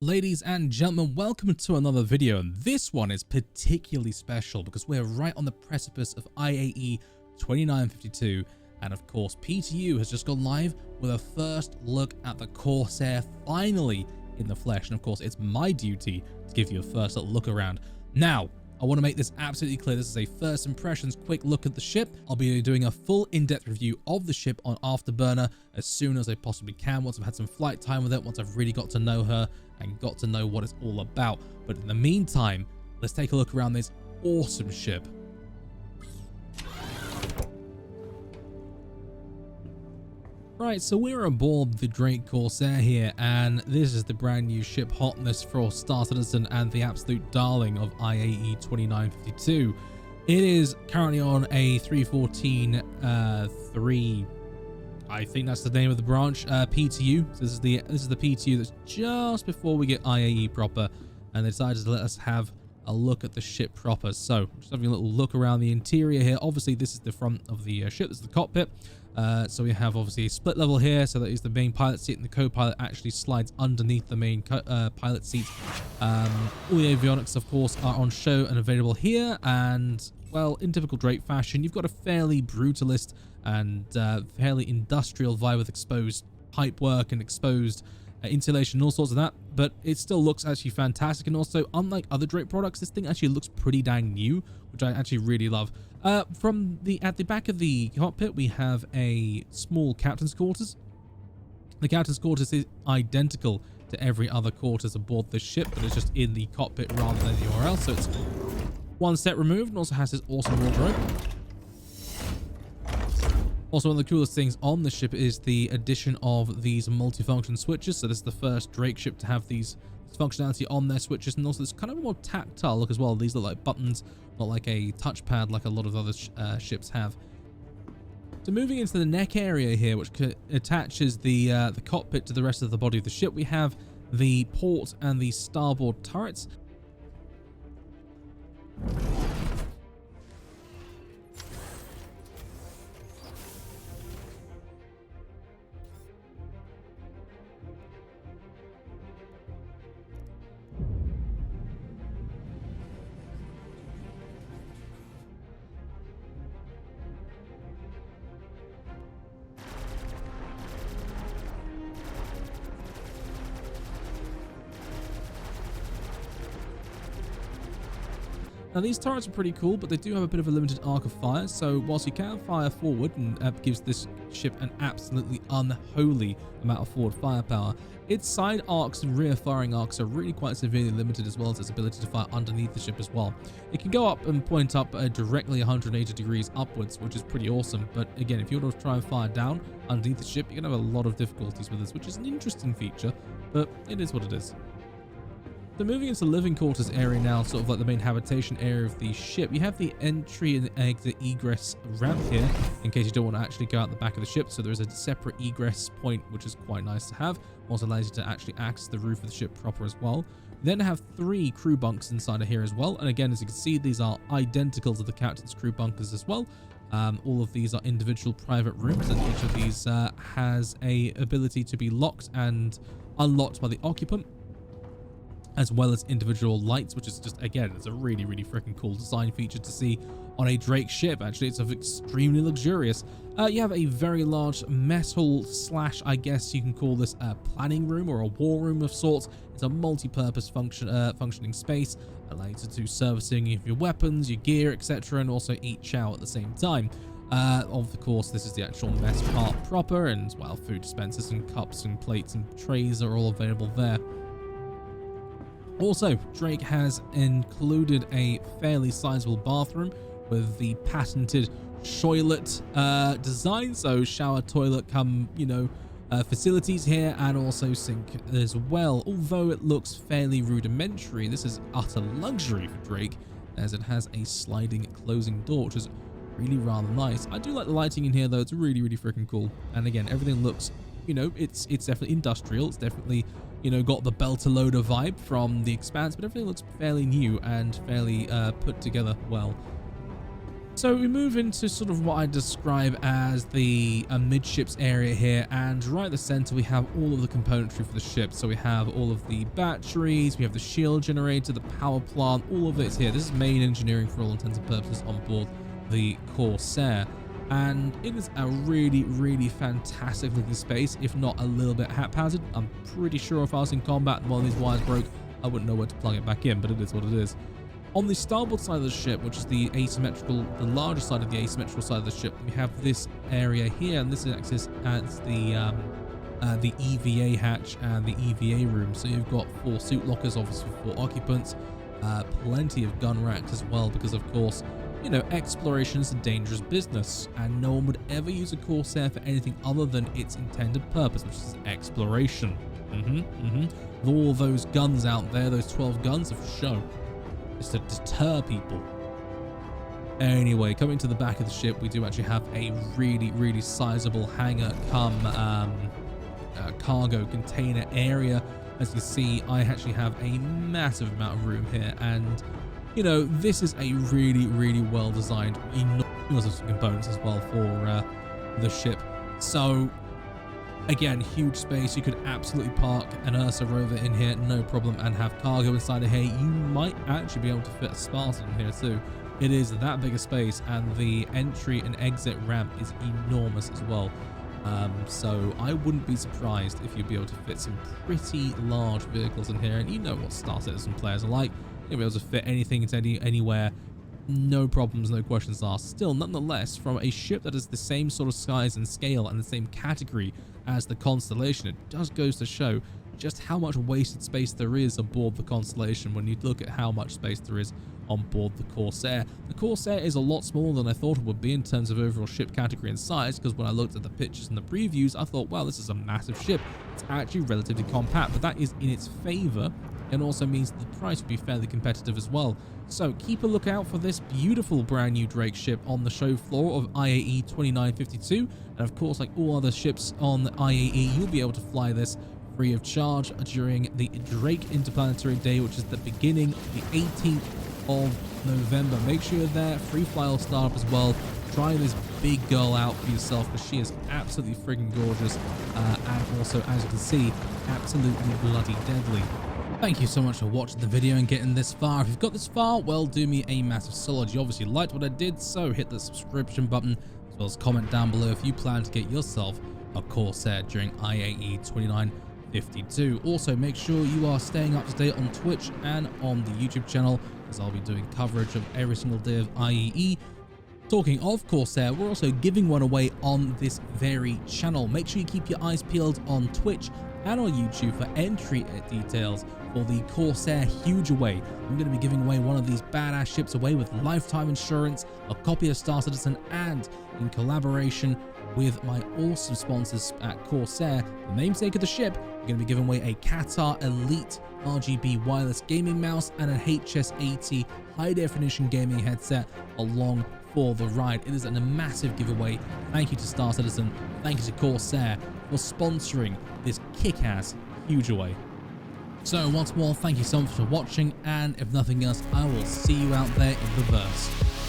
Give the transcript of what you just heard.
Ladies and gentlemen, welcome to another video, and this one is particularly special because we're right on the precipice of IAE 2952, and of course PTU has just gone live with a first look at the Corsair finally in the flesh, and of course it's my duty to give you a first look around. Now, I want to make this absolutely clear, this is a first impressions quick look at the ship. I'll be doing a full in-depth review of the ship on Afterburner as soon as I possibly can, once I've had some flight time with it, once I've really got to know her and got to know what it's all about. But in the meantime, let's take a look around this awesome ship. Right, so we're aboard the Drake Corsair here, and this is the brand new ship hotness for Star Citizen and the absolute darling of IAE 2952. It is currently on a 314 I think that's the name of the branch, PTU. So this is the PTU that's just before we get IAE proper, and they decided to let us have a look at the ship proper. So just having a little look around the interior here. Obviously this is the front of the ship, this is the cockpit. So we have obviously a split level here, so that is the main pilot seat, and the co-pilot actually slides underneath the main pilot seat. All the avionics of course are on show and available here, and well, in typical Drake fashion, you've got a fairly brutalist and fairly industrial vibe with exposed pipework and exposed insulation and all sorts of that, but it still looks actually fantastic. And also, unlike other Drake products, this thing actually looks pretty dang new, which I actually really love. At the back of the cockpit, we have a small captain's quarters. The captain's quarters is identical to every other quarters aboard this ship, but it's just in the cockpit rather than anywhere else. So it's one set removed, and also has this awesome wardrobe. Also, one of the coolest things on the ship is the addition of these multifunction switches. So this is the first Drake ship to have this functionality on their switches, and also it's kind of a more tactile look as well. These look like buttons, not like a touchpad like a lot of other ships have. So moving into the neck area here, which attaches the cockpit to the rest of the body of the ship, we have the port and the starboard turrets. Now these turrets are pretty cool, but they do have a bit of a limited arc of fire, so whilst you can fire forward, and gives this ship an absolutely unholy amount of forward firepower, its side arcs and rear firing arcs are really quite severely limited, as well as its ability to fire underneath the ship as well. It can go up and point up directly 180 degrees upwards, which is pretty awesome, but again, if you were to try and fire down underneath the ship, you're going to have a lot of difficulties with this, which is an interesting feature, but it is what it is. So moving into the living quarters area now, sort of like the main habitation area of the ship, you have the entry and exit egress ramp here, in case you don't want to actually go out the back of the ship. So there is a separate egress point, which is quite nice to have. Also allows you to actually access the roof of the ship proper as well. We then have 3 crew bunks inside of here as well. And again, as you can see, these are identical to the captain's crew bunkers as well. All of these are individual private rooms, and each of these has a ability to be locked and unlocked by the occupant, as well as individual lights, which is just, again, it's a really, really freaking cool design feature to see on a Drake ship. Actually, it's extremely luxurious. You have a very large mess hall slash, I guess you can call this a planning room or a war room of sorts. It's a multi-purpose functioning space, allowing you to do servicing of your weapons, your gear, etc., and also eat chow at the same time. Of course, this is the actual mess part proper, and well, food dispensers and cups and plates and trays are all available there. Also, Drake has included a fairly sizable bathroom with the patented shoilet design, so shower, toilet come, facilities here, and also sink as well. Although it looks fairly rudimentary, this is utter luxury for Drake, as it has a sliding closing door, which is really rather nice. I do like the lighting in here though, it's really, really freaking cool. And again, everything looks, it's definitely industrial, it's definitely got the Belter-Loader vibe from The Expanse, but everything looks fairly new and fairly put together well. So we move into sort of what I describe as the midships area here, and right at the center we have all of the componentry for the ship. So we have all of the batteries, we have the shield generator, the power plant, all of it's here. This is main engineering for all intents and purposes on board the Corsair, and it is a really, really fantastic looking space, if not a little bit haphazard. I'm pretty sure if I was in combat and one of these wires broke, I wouldn't know where to plug it back in, but it is what it is. On the starboard side of the ship, which is the larger side of the asymmetrical side of the ship, we have this area here, and this acts as the EVA hatch and the EVA room. So you've got 4 suit lockers, obviously for 4 occupants, plenty of gun racks as well, because of course, you know, exploration is a dangerous business, and no one would ever use a Corsair for anything other than its intended purpose, which is exploration. With all those guns out there, those 12 guns are for show. It's to deter people. Anyway, coming to the back of the ship, we do actually have a really, really sizable hangar come cargo container area. As you can see, I actually have a massive amount of room here, and you know, this is a really, really well designed, enormous components as well for the ship. So again, huge space. You could absolutely park an Ursa rover in here, no problem, and have cargo inside of here. You might actually be able to fit a Spartan in here too. It is that big a space, and the entry and exit ramp is enormous as well. So I wouldn't be surprised if you'd be able to fit some pretty large vehicles in here. And you know what Star Citizen players are like. You'll be able to fit anything into anywhere. No problems, no questions asked. Still, nonetheless, from a ship that is the same sort of size and scale and the same category as the Constellation, it just goes to show just how much wasted space there is aboard the Constellation when you look at how much space there is on board the Corsair. The Corsair is a lot smaller than I thought it would be in terms of overall ship category and size, because when I looked at the pictures and the previews, I thought, wow, this is a massive ship. It's actually relatively compact, but that is in its favor, and also means that the price would be fairly competitive as well. So keep a lookout for this beautiful brand new Drake ship on the show floor of IAE 2952, and of course, like all other ships on IAE, you'll be able to fly this free of charge during the Drake Interplanetary Day, which is the beginning the 18th of November. Make sure you're there. Free fly will start up as well. Try this big girl out for yourself, because she is absolutely friggin' gorgeous, and also, as you can see, absolutely bloody deadly. Thank you so much for watching the video and getting this far. If you've got this far, well, do me a massive solid. You obviously liked what I did, so hit the subscription button, as well as comment down below if you plan to get yourself a Corsair during IAE 2952. Also, make sure you are staying up to date on Twitch and on the YouTube channel, as I'll be doing coverage of every single day of IAE. Talking of Corsair, we're also giving one away on this very channel. Make sure you keep your eyes peeled on Twitch and on YouTube for entry details for the Corsair Huge Away. I'm going to be giving away one of these badass ships away with lifetime insurance, a copy of Star Citizen, and in collaboration with my awesome sponsors at Corsair, the namesake of the ship, we're going to be giving away a Qatar Elite RGB wireless gaming mouse and a HS80 high definition gaming headset along for the ride. It is a massive giveaway. Thank you to Star Citizen, thank you to Corsair for sponsoring this kick-ass Huge Away. So once more, thank you so much for watching, and if nothing else, I will see you out there in the verse.